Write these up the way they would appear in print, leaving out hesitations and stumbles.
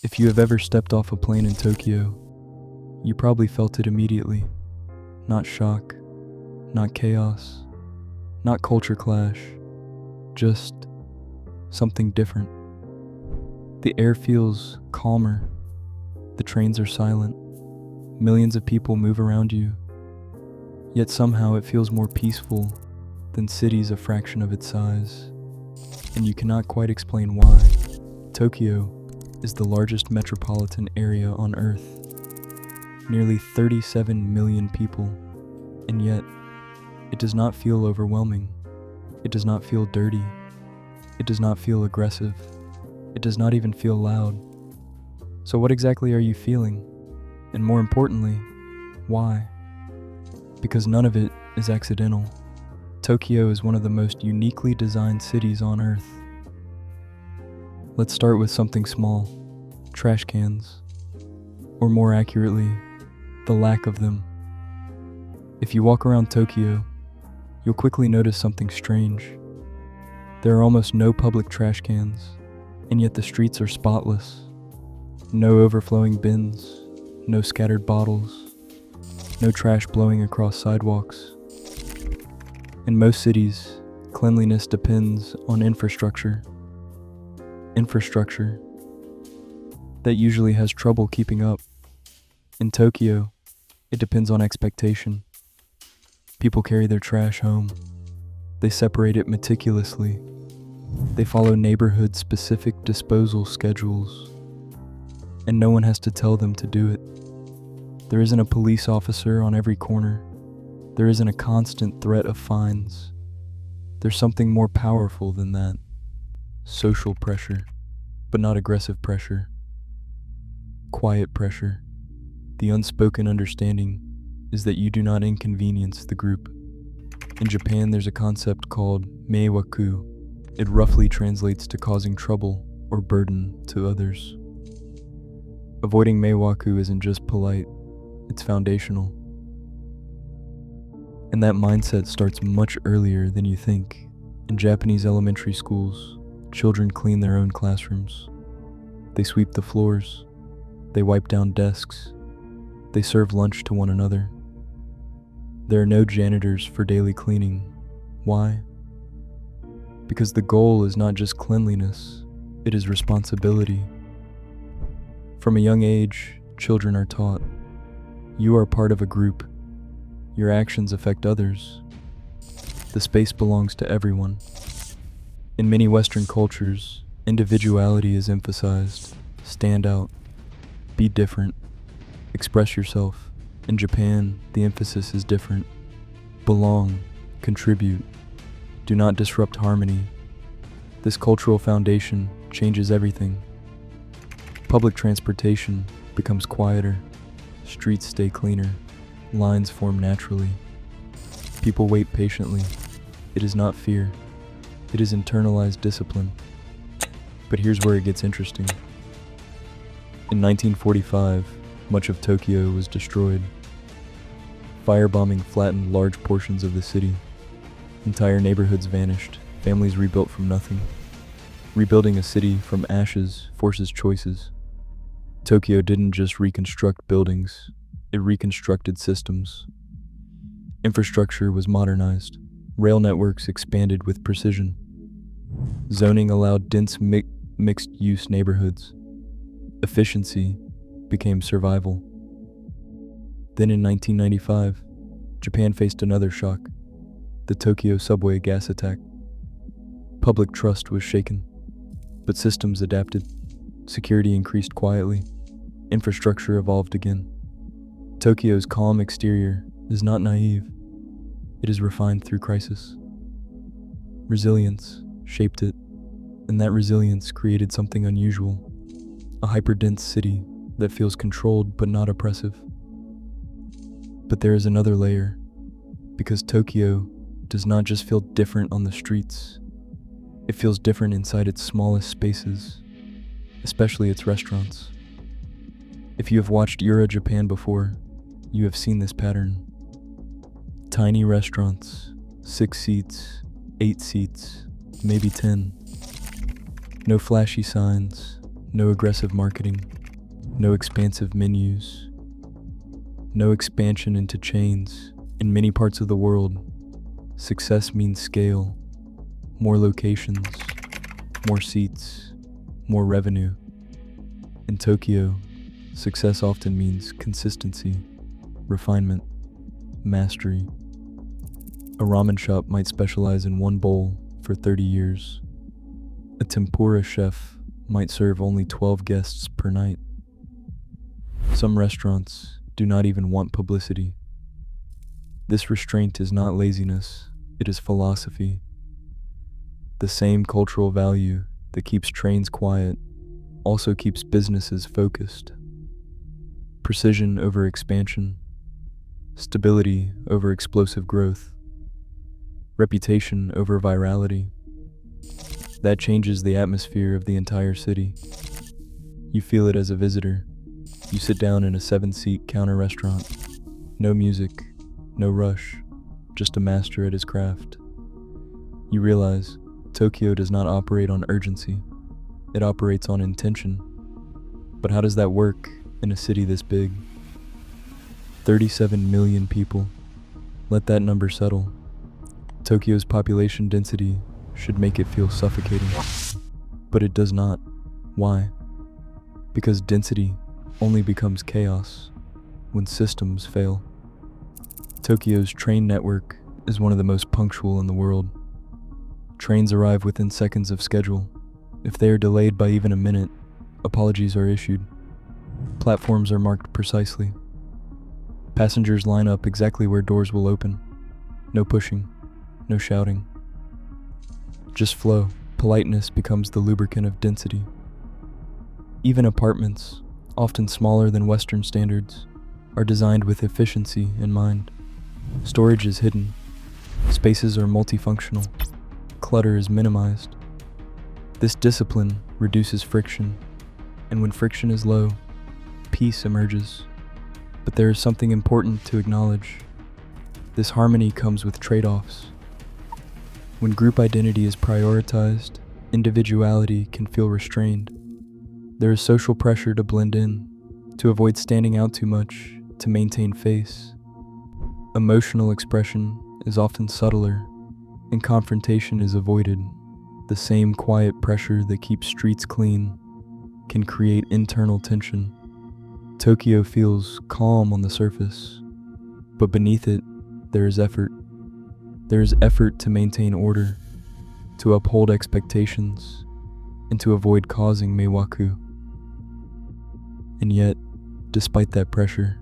If you have ever stepped off a plane in Tokyo, you probably felt it immediately. Not shock, not chaos, not culture clash, just something different. The air feels calmer, the trains are silent, millions of people move around you, yet somehow it feels more peaceful than cities a fraction of its size, and you cannot quite explain why. Tokyo is the largest metropolitan area on Earth, nearly 37 million people, and yet it does not feel overwhelming. It does not feel dirty. It does not feel aggressive. It does not even feel loud. So what exactly are you feeling? And more importantly, why? Because none of it is accidental. Tokyo is one of the most uniquely designed cities on Earth. Let's start with something small, trash cans, or more accurately, the lack of them. If you walk around Tokyo, you'll quickly notice something strange. There are almost no public trash cans, and yet the streets are spotless. No overflowing bins, no scattered bottles, no trash blowing across sidewalks. In most cities, cleanliness depends on infrastructure. Infrastructure that usually has trouble keeping up. In Tokyo, it depends on expectation. People carry their trash home. They separate it meticulously. They follow neighborhood-specific disposal schedules, and no one has to tell them to do it. There isn't a police officer on every corner. There isn't a constant threat of fines. There's something more powerful than that. Social pressure, but not aggressive pressure. Quiet pressure. The unspoken understanding is that you do not inconvenience the group. In Japan, there's a concept called meiwaku. It roughly translates to causing trouble or burden to others. Avoiding meiwaku isn't just polite, it's foundational. And that mindset starts much earlier than you think. In Japanese elementary schools, children clean their own classrooms. They sweep the floors. They wipe down desks. They serve lunch to one another. There are no janitors for daily cleaning. Why? Because the goal is not just cleanliness, it is responsibility. From a young age, children are taught, you are part of a group. Your actions affect others. The space belongs to everyone. In many Western cultures, individuality is emphasized. Stand out. Be different. Express yourself. In Japan, the emphasis is different. Belong. Contribute. Do not disrupt harmony. This cultural foundation changes everything. Public transportation becomes quieter. Streets stay cleaner. Lines form naturally. People wait patiently. It is not fear. It is internalized discipline. But here's where it gets interesting. In 1945, much of Tokyo was destroyed. Firebombing flattened large portions of the city. Entire neighborhoods vanished, families rebuilt from nothing. Rebuilding a city from ashes forces choices. Tokyo didn't just reconstruct buildings, it reconstructed systems. Infrastructure was modernized. Rail networks expanded with precision. Zoning allowed dense mixed-use neighborhoods. Efficiency became survival. Then in 1995, Japan faced another shock, the Tokyo subway gas attack. Public trust was shaken, but systems adapted. Security increased quietly. Infrastructure evolved again. Tokyo's calm exterior is not naive. It is refined through crisis. Resilience shaped it, and that resilience created something unusual, a hyperdense city that feels controlled but not oppressive. But there is another layer, because Tokyo does not just feel different on the streets, it feels different inside its smallest spaces, especially its restaurants. If you have watched Urajapan before, you have seen this pattern. Tiny restaurants, 6 seats, 8 seats, maybe 10. No flashy signs, No aggressive marketing, no expansive menus, no expansion into chains. In many parts of the world, success means scale, more locations, more seats, more revenue. In Tokyo, success often means consistency, refinement, mastery. A ramen shop might specialize in one bowl for 30 years. A tempura chef might serve only 12 guests per night. Some restaurants do not even want publicity. This restraint is not laziness, it is philosophy. The same cultural value that keeps trains quiet also keeps businesses focused. Precision over expansion, stability over explosive growth, reputation over virality. That changes the atmosphere of the entire city. You feel it as a visitor. You sit down in a 7-seat counter restaurant. No music, no rush, just a master at his craft. You realize Tokyo does not operate on urgency. It operates on intention. But how does that work in a city this big? 37 million people. Let that number settle. Tokyo's population density should make it feel suffocating. But it does not. Why? Because density only becomes chaos when systems fail. Tokyo's train network is one of the most punctual in the world. Trains arrive within seconds of schedule. If they are delayed by even a minute, apologies are issued. Platforms are marked precisely. Passengers line up exactly where doors will open. No pushing, no shouting. Just flow. Politeness becomes the lubricant of density. Even apartments, often smaller than Western standards, are designed with efficiency in mind. Storage is hidden. Spaces are multifunctional. Clutter is minimized. This discipline reduces friction, and when friction is low, peace emerges. But there is something important to acknowledge. This harmony comes with trade-offs. When group identity is prioritized, individuality can feel restrained. There is social pressure to blend in, to avoid standing out too much, to maintain face. Emotional expression is often subtler, and confrontation is avoided. The same quiet pressure that keeps streets clean can create internal tension. Tokyo feels calm on the surface, but beneath it, there is effort. There is effort to maintain order, to uphold expectations, and to avoid causing meiwaku. And yet, despite that pressure,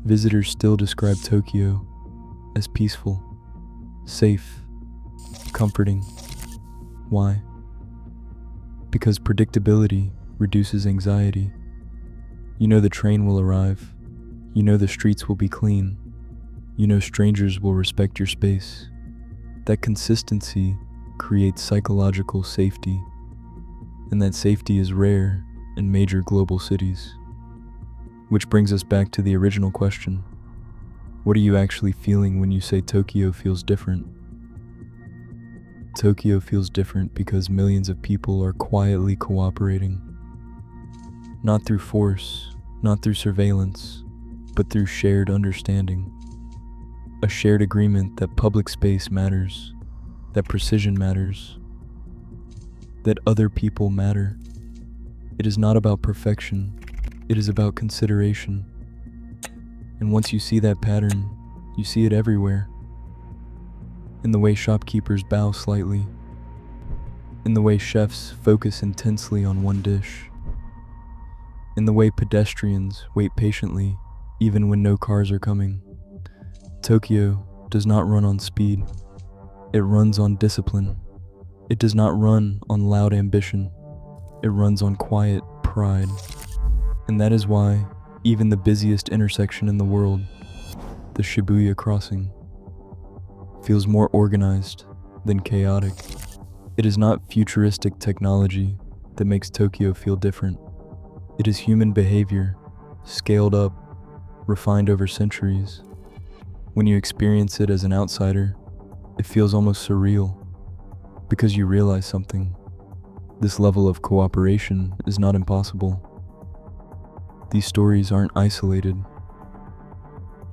visitors still describe Tokyo as peaceful, safe, comforting. Why? Because predictability reduces anxiety. You know the train will arrive. You know the streets will be clean. You know strangers will respect your space. That consistency creates psychological safety, and that safety is rare in major global cities. Which brings us back to the original question. What are you actually feeling when you say Tokyo feels different? Tokyo feels different because millions of people are quietly cooperating. Not through force, not through surveillance, but through shared understanding. A shared agreement that public space matters, that precision matters, that other people matter. It is not about perfection, it is about consideration. And once you see that pattern, you see it everywhere. In the way shopkeepers bow slightly, in the way chefs focus intensely on one dish, in the way pedestrians wait patiently even when no cars are coming. Tokyo does not run on speed. It runs on discipline. It does not run on loud ambition. It runs on quiet pride. And that is why even the busiest intersection in the world, the Shibuya crossing, feels more organized than chaotic. It is not futuristic technology that makes Tokyo feel different. It is human behavior, scaled up, refined over centuries. When you experience it as an outsider, it feels almost surreal, because you realize something. This level of cooperation is not impossible. These stories aren't isolated.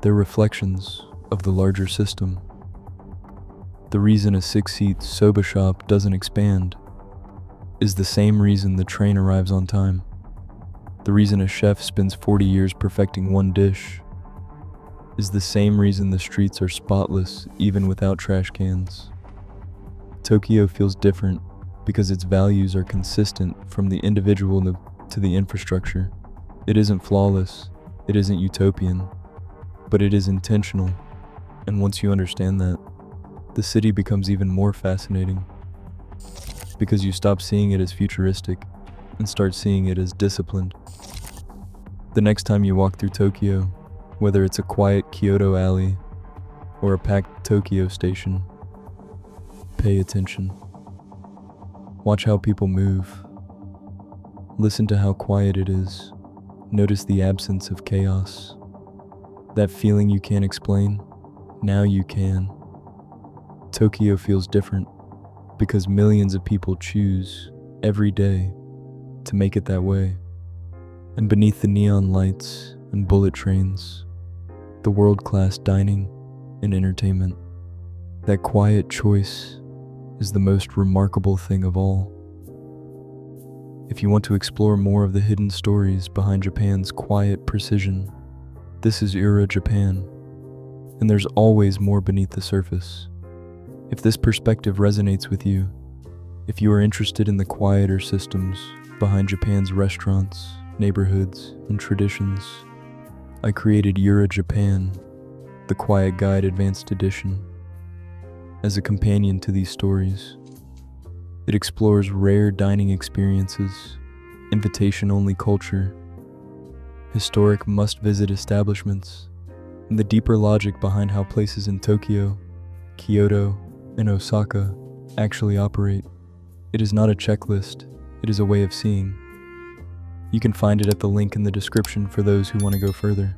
They're reflections of the larger system. The reason a 6-seat soba shop doesn't expand is the same reason the train arrives on time. The reason a chef spends 40 years perfecting one dish is the same reason the streets are spotless even without trash cans. Tokyo feels different because its values are consistent from the individual to the infrastructure. It isn't flawless, it isn't utopian, but it is intentional. And once you understand that, the city becomes even more fascinating because you stop seeing it as futuristic and start seeing it as disciplined. The next time you walk through Tokyo, whether it's a quiet Kyoto alley or a packed Tokyo station, pay attention. Watch how people move. Listen to how quiet it is. Notice the absence of chaos. That feeling you can't explain, now you can. Tokyo feels different because millions of people choose every day to make it that way. And beneath the neon lights and bullet trains, the world-class dining and entertainment, that quiet choice is the most remarkable thing of all. If you want to explore more of the hidden stories behind Japan's quiet precision, this is Japan, and there's always more beneath the surface. If this perspective resonates with you, if you are interested in the quieter systems behind Japan's restaurants, neighborhoods, and traditions, I created Japan, the Quiet Guide Advanced Edition. As a companion to these stories, it explores rare dining experiences, invitation-only culture, historic must-visit establishments, and the deeper logic behind how places in Tokyo, Kyoto, and Osaka actually operate. It is not a checklist, it is a way of seeing. You can find it at the link in the description for those who want to go further.